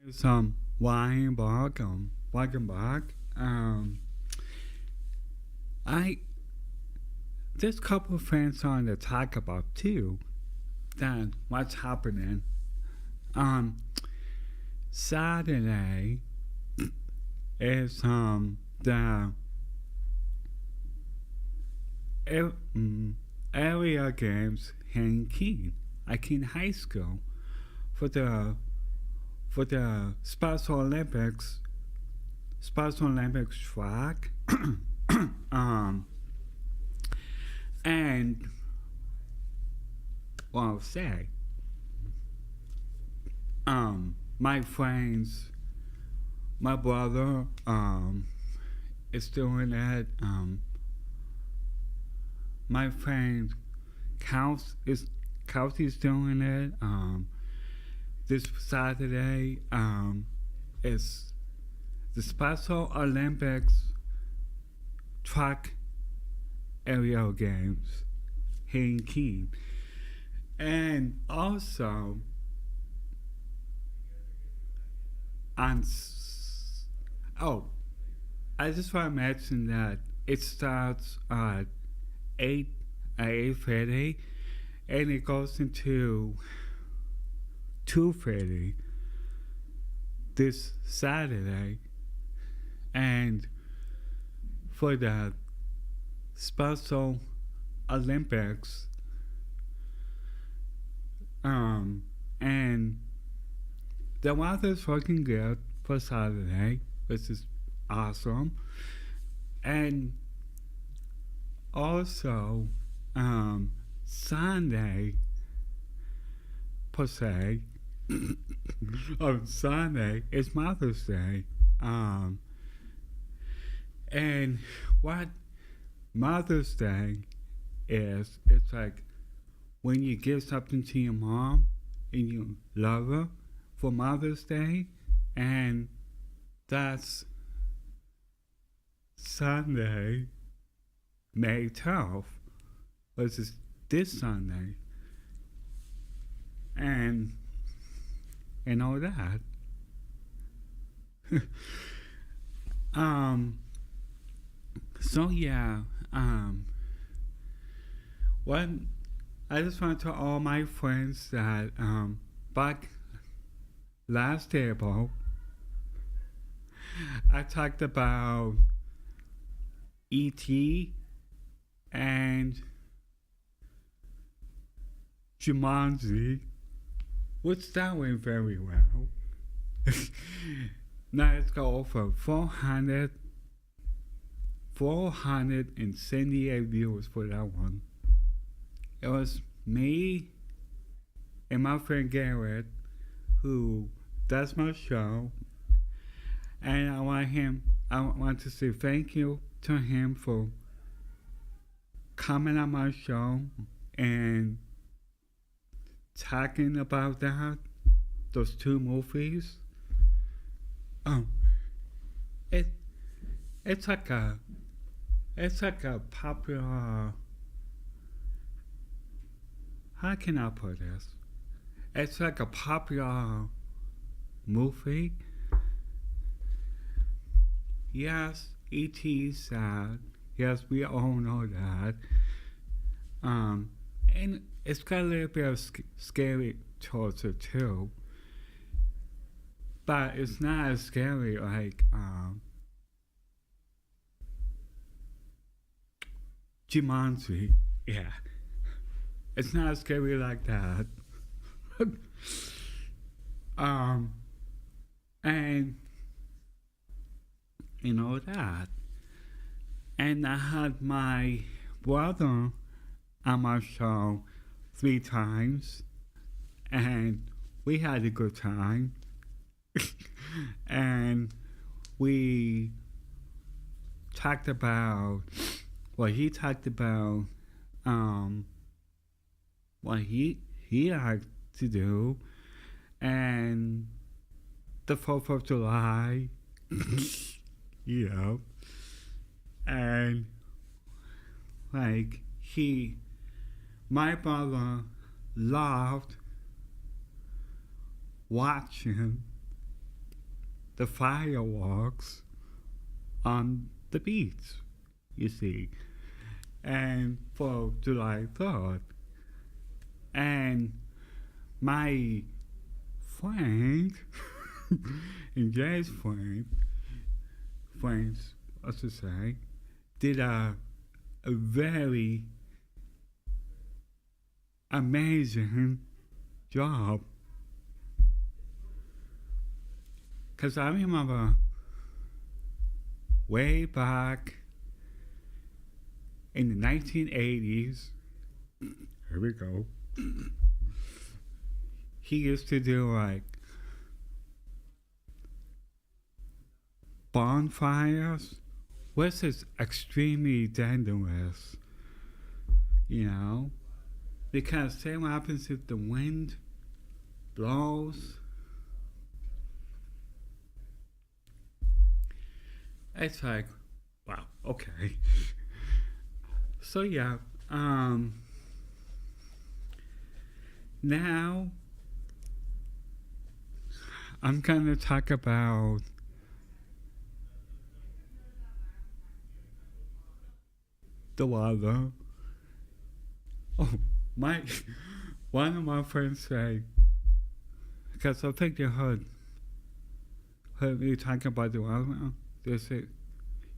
It's Ryan Bourke. Welcome back. I there's a couple of friends on to talk about too. That what's happening. Um, Saturday is the area games here in Keene, at Keene High School, for the Special Olympics track. um, and well, I'll say, my friends, my brother, is doing it. My friend Kelsey's doing it. This Saturday, is the Special Olympics track aerial games here in Keene. And also, oh, I just want to mention that it starts at 8:30, and it goes into 2:30 this Saturday. And for the Special Olympics, and the weather's looking good for Saturday, which is awesome. And also, Sunday, per se, on Sunday is Mother's Day. And what Mother's Day is, it's like when you give something to your mom and you love her for Mother's Day, and that's Sunday, May 12th, which is this Sunday, and all that. So yeah, what I just want to all my friends that back last April I talked about E.T. and Jumanji, which that went very well. Now let's go over 478 views for that one. It was me and my friend Garrett, who does my show, and I want to say thank you to him for coming on my show and talking about those two movies. It it's like a popular. How can I put this? It's like a popular movie. Yes, E.T. sad. Yes, we all know that. And it's got a little bit of scary towards it too. But it's not as scary like Jumanji. Yeah. It's not scary like that. And you know that. And I had my brother on my show 3 times, and we had a good time. And we talked about he talked about what he liked to do, and the 4th of July, you know, and like my brother loved watching the fireworks on the beach, you see, and for July 3rd. And my friend, and Jay's friends, I should say, did a very amazing job. Because I remember way back in the 1980s, here we go, he used to do like bonfires, which is extremely dangerous, you know, because say what happens if the wind blows. It's like, wow, okay. So yeah, now I'm gonna talk about the weather. Oh, my, one of my friends say, because I think they heard me talking about the weather. They said,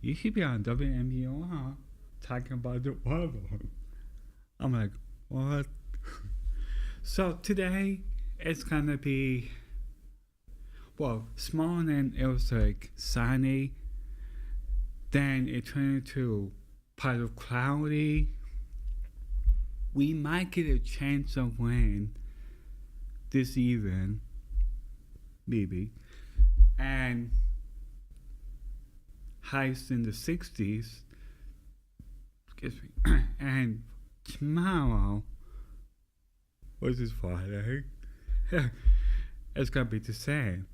you should be on WMBO, huh? Talking about the weather. I'm like, what? So today it's gonna be, well, this morning it was like sunny, then it turned into part of cloudy. We might get a chance of rain this evening, maybe, and highs in the 60s. Excuse me. And tomorrow, which is Friday, it's gonna be the same.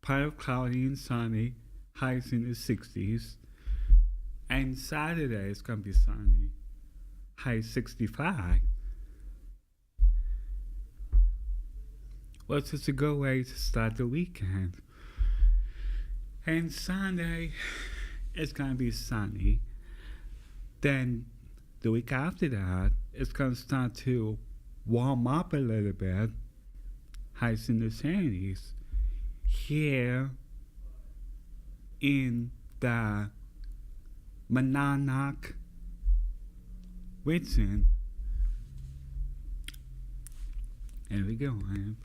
Part of cloudy and sunny, highs in the 60s, and Saturday it's gonna be sunny, high 65. Which is a good way to start the weekend. And Sunday, it's gonna be sunny. Then the week after that, it's gonna start to warm up a little bit. Highs in the 70s. Here in the Monadnock region. There we go, man.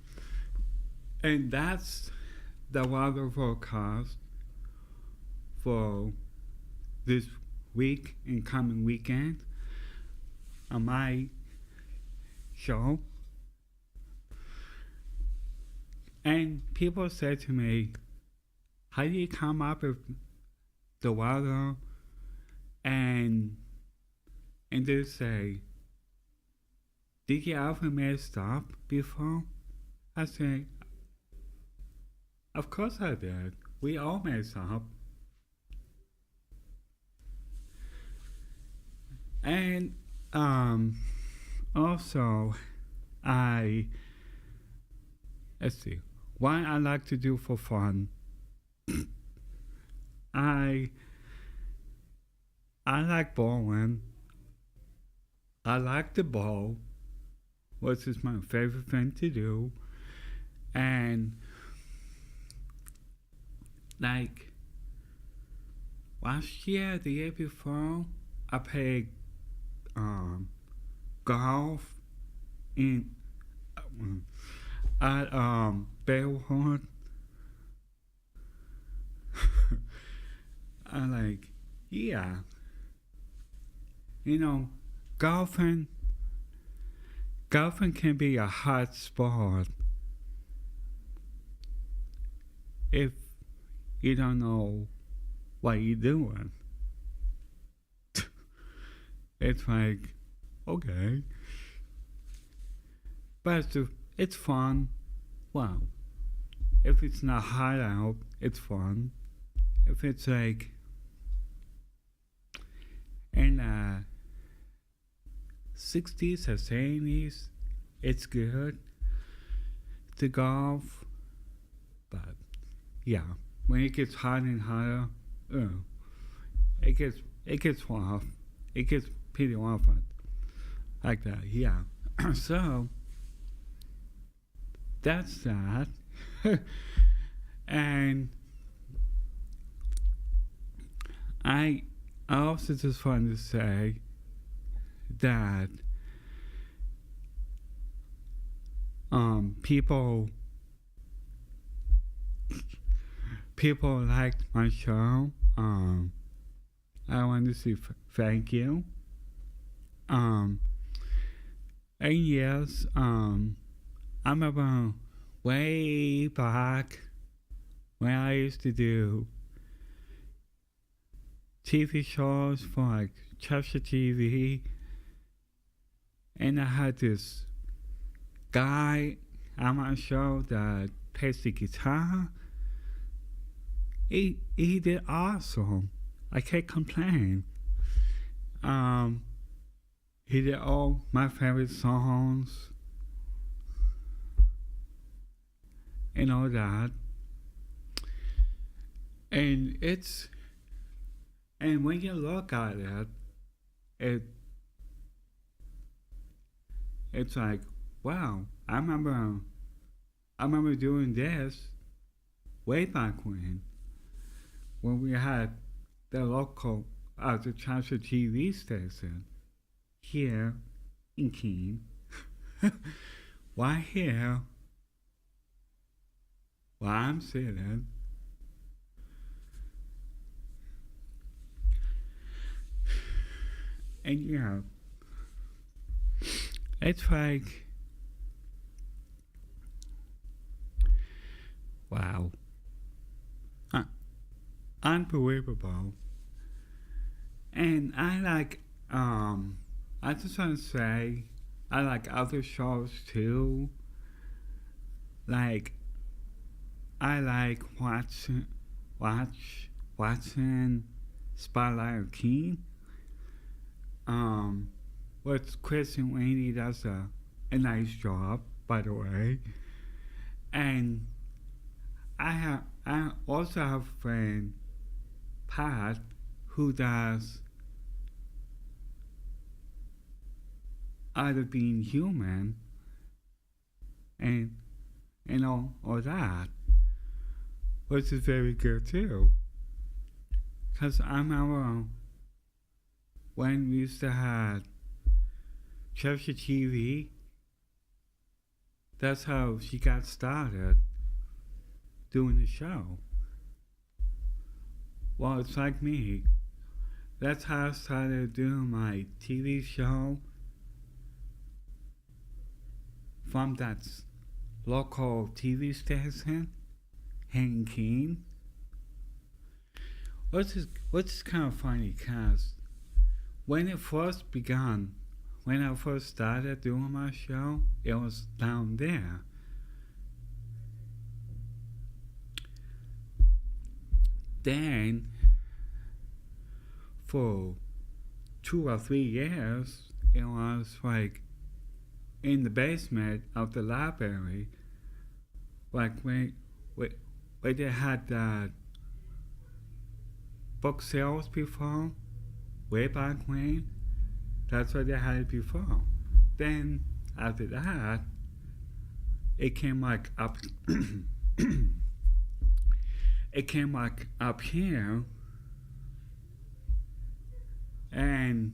And that's the weather forecast for this week and coming weekend on my show. And people say to me, how do you come up with the weather? And they say, did you ever mess up before? I say, of course I did. We all mess up. And also, let's see, what I like to do for fun. I like bowling. I like to bowl, which is my favorite thing to do. And like last year, the year before, I played golf in at Bourke. I like, yeah, you know, golfing can be a hard sport if you don't know what you're doing. It's like, okay. But it's fun. Wow. If it's not hot out, it's fun. If it's like in the 60s or 70s, it's good to golf. But yeah, when it gets hotter and hotter, uh, it gets rough. It gets pretty rough like that. Yeah. So that's that. And I also just wanted to say that people liked my show. I want to say thank you. And yes, I remember way back when I used to do TV shows for like Cheshire TV, and I had this guy on my show that plays the guitar. He did awesome. I can't complain. He did all my favorite songs and all that. And when you look at it's like, wow, I remember doing this way back when we had the local the Cheshire TV station here in Keene. Why here? Well, I'm sitting. And yeah, it's like, wow, unbelievable. And I just want to say, I like other shows too. Like, I like watching Spotlight of Keene. With Chris and Rainey does a nice job, by the way. And I also have a friend, Pat, who does Art of Being Human and all that, which is very good too. Because I remember when we used to have Cheshire TV, that's how she got started doing the show. Well, it's like me. That's how I started doing my TV show from that local TV station, in Keene. Which is kind of funny, because when it first began, when I first started doing my show, it was down there. Then, for 2 or 3 years, it was like in the basement of the library, like when they had that book sales before, way back when. That's what they had it before. Then after that, it came like up. It came like up here, and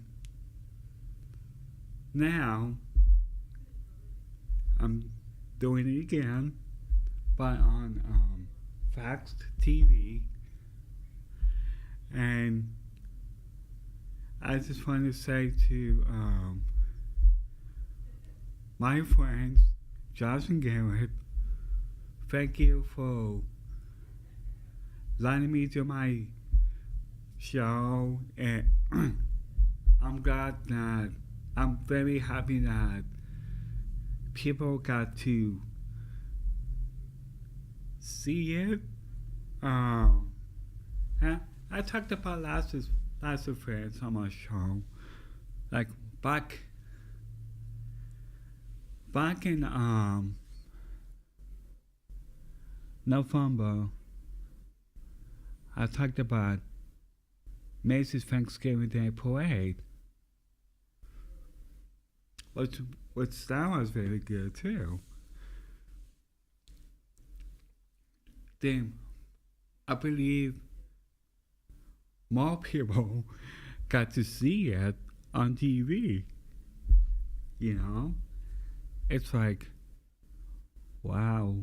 now I'm doing it again, but on Fax TV. And I just want to say to my friends, Josh and Garrett, thank you for letting me do my show. And I'm very happy that people got to see it. I talked about lots of friends on my show, like back in November I talked about Macy's Thanksgiving Day Parade, which that was very good too. Then I believe more people got to see it on TV. You know, it's like, wow,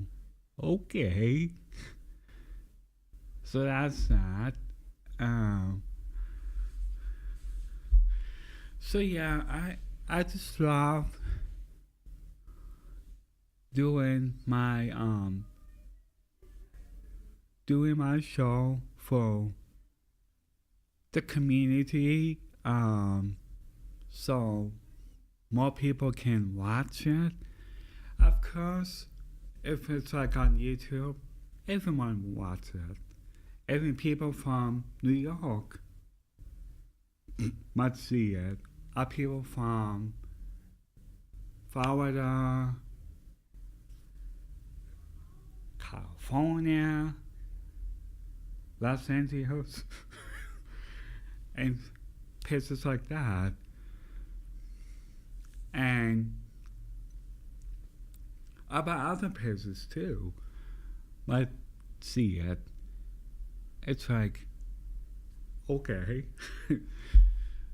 okay. So that's that. Um, so yeah, I just love doing my doing my show for the community. So more people can watch it. Of course, if it's like on YouTube, everyone will watch it. Even people from New York might see it. Or people from Florida, California, Los Angeles, and places like that. And about other places too might see it. It's like, okay.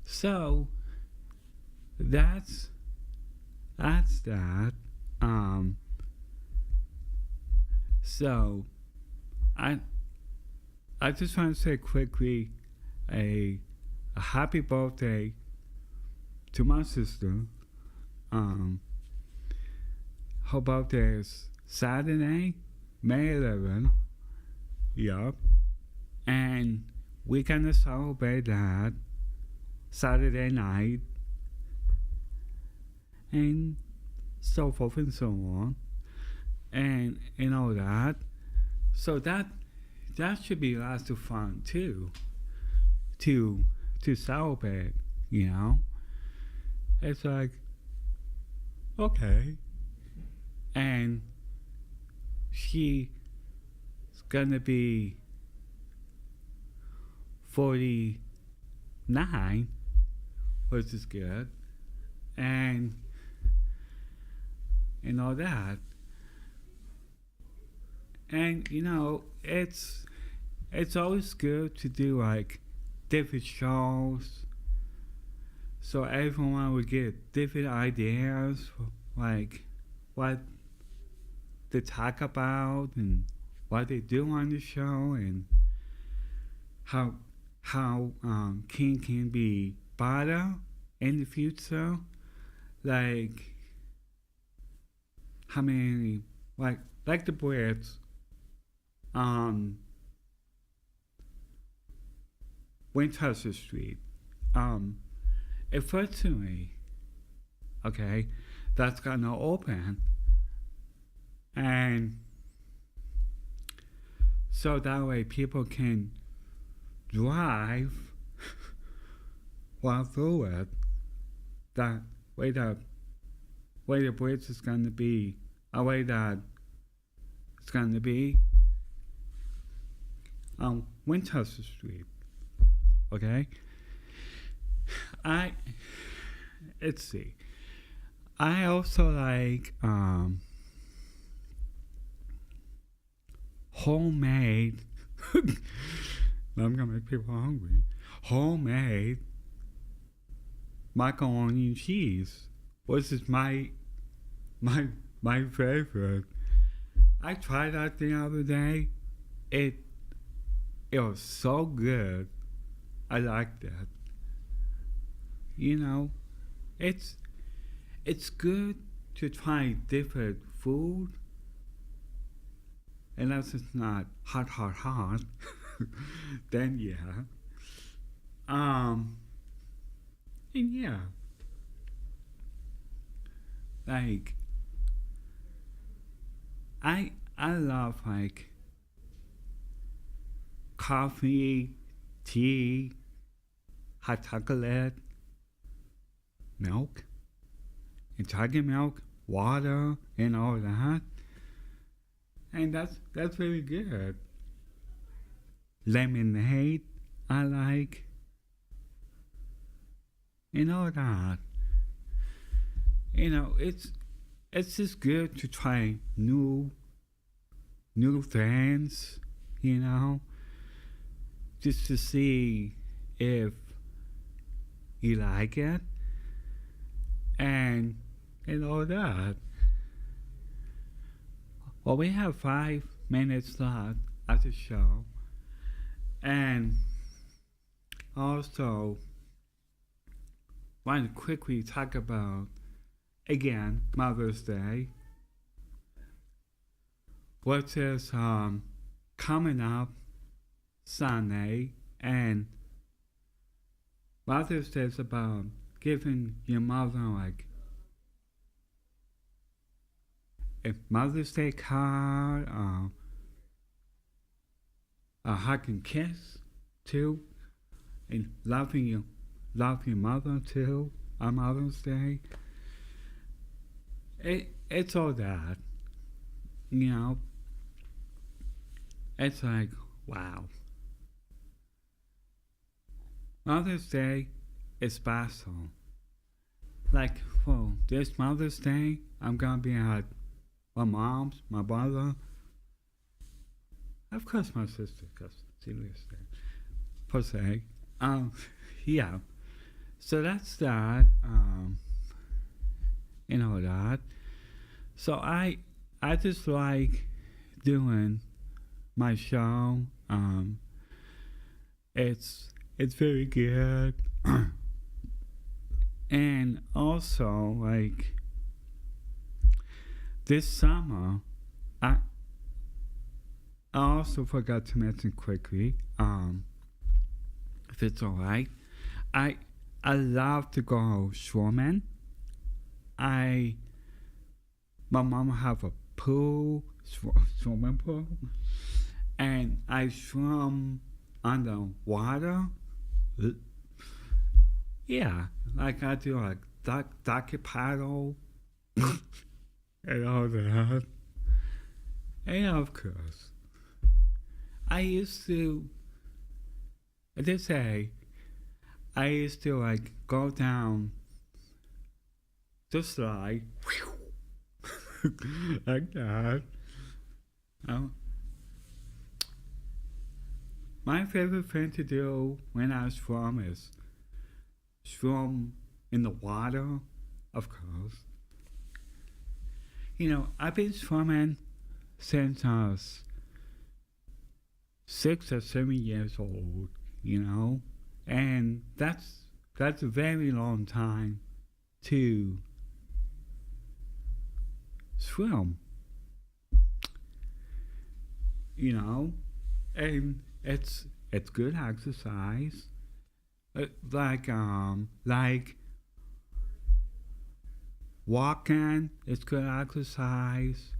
So that's that. Um, so I just want to say quickly a happy birthday to my sister. Um, her birthday is Saturday, May 11th. Yup. And we're gonna celebrate that Saturday night. And so forth and so on. And all that. So that should be lots of fun too. To celebrate, you know. It's like, okay. And she's gonna be 49, which is good. And all that. And you know, it's always good to do like different shows, so everyone would get different ideas, like what they talk about and what they do on the show, and how King can be better in the future, like how many like the Brits Winchester Street. Unfortunately, okay, that's gonna open, and so that way people can drive while through it. That way the bridge is gonna be a way that it's gonna be on Winchester Street. Okay? Let's see. I also like homemade I'm gonna make people hungry. Homemade macaroni and cheese, which is my favorite. I tried that the other day. It was so good. I liked it. You know, it's good to try different food, unless it's not hot. Then yeah. And yeah, like I love like coffee, tea, hot chocolate, milk, and chocolate milk, water, and all that. And that's really good. lemonade I like. You know that. It's just good to try new things, you know, just to see if you like it and all that. Well, we have 5 minutes left of the show, and also want to quickly talk about again Mother's Day, which is coming up Sunday, and Mother's Day is about giving your mother like a Mother's Day card, a hug and kiss too, and love your mother too on Mother's Day. It's all that, you know. It's like wow. Mother's Day is special. Like for this Mother's Day, I'm gonna be at my mom's, my brother, of course my sister, because she lives there, per se. Yeah. So that's that. That. So I just like doing my show. It's very good. And also like this summer I also forgot to mention quickly, if it's alright. I love to go swimming. My mom have a pool, swimming pool, and I swim underwater. Yeah, like I do like ducky paddle and all that. And of course, I used to like go down the slide like that. My favorite thing to do when I swim is swim in the water, of course. I've been swimming since I was 6 or 7 years old, and that's a very long time to swim, and it's good exercise. Like walking is good exercise,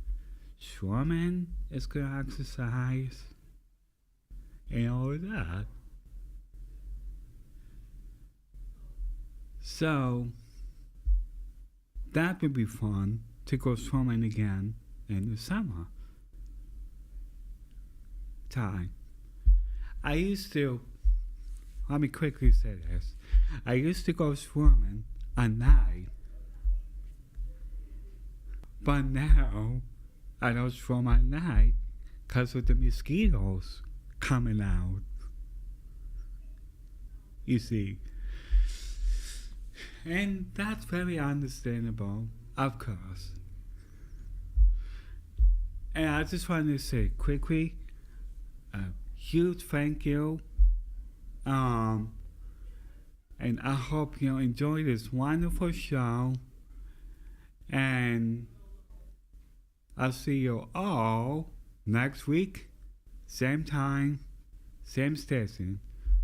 swimming is good exercise, and all of that. So that would be fun to go swimming again in the summer time. Let me quickly say this. I used to go swimming at night, but now I don't swim at night because of the mosquitoes coming out. You see. And that's very understandable, of course. And I just wanted to say quickly, a huge thank you. And I hope you enjoy this wonderful show. And I'll see you all next week, same time, same station.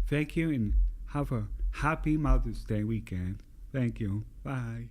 Thank you and have a happy Mother's Day weekend. Thank you. Bye.